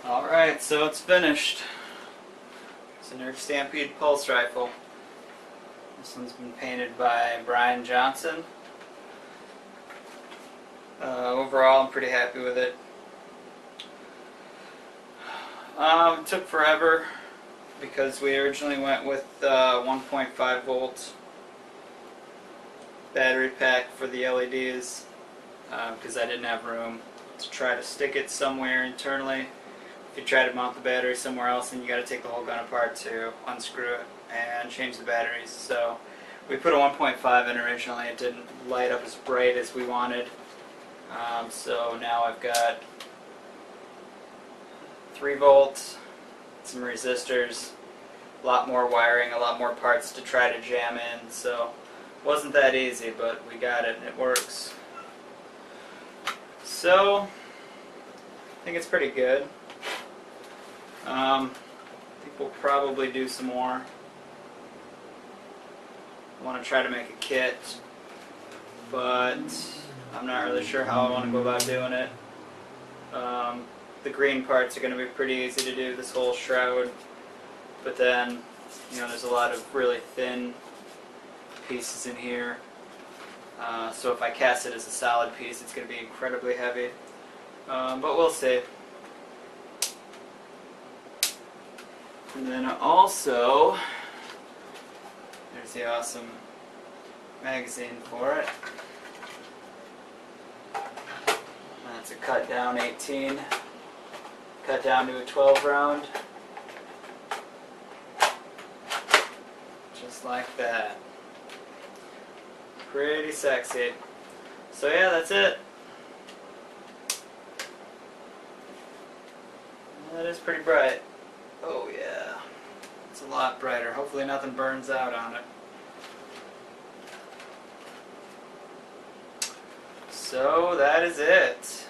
Alright, so it's finished. It's a Nerf Stampede pulse rifle. This one's been painted by Brian Johnson. Overall, I'm pretty happy with it. It took forever because we originally went with 1.5 volt battery pack for the LEDs because I didn't have room to try to stick it somewhere internally. If you try to mount the battery somewhere else, then you got to take the whole gun apart to unscrew it and change the batteries. So we put a 1.5 in originally. It didn't light up as bright as we wanted. So now I've got 3 volts, some resistors, a lot more wiring, a lot more parts to try to jam in. So it wasn't that easy, but we got it and it works. So I think it's pretty good. I think we'll probably do some more. I want to try to make a kit, but I'm not really sure how I want to go about doing it. The green parts are going to be pretty easy to do, this whole shroud, but then, there's a lot of really thin pieces in here. So if I cast it as a solid piece, it's going to be incredibly heavy. But we'll see. And then also, there's the awesome magazine for it. That's a cut down 18, cut down to a 12 round. Just like that. Pretty sexy. So yeah, that's it. That is pretty bright. Oh yeah, it's a lot brighter. Hopefully nothing burns out on it. So that is it.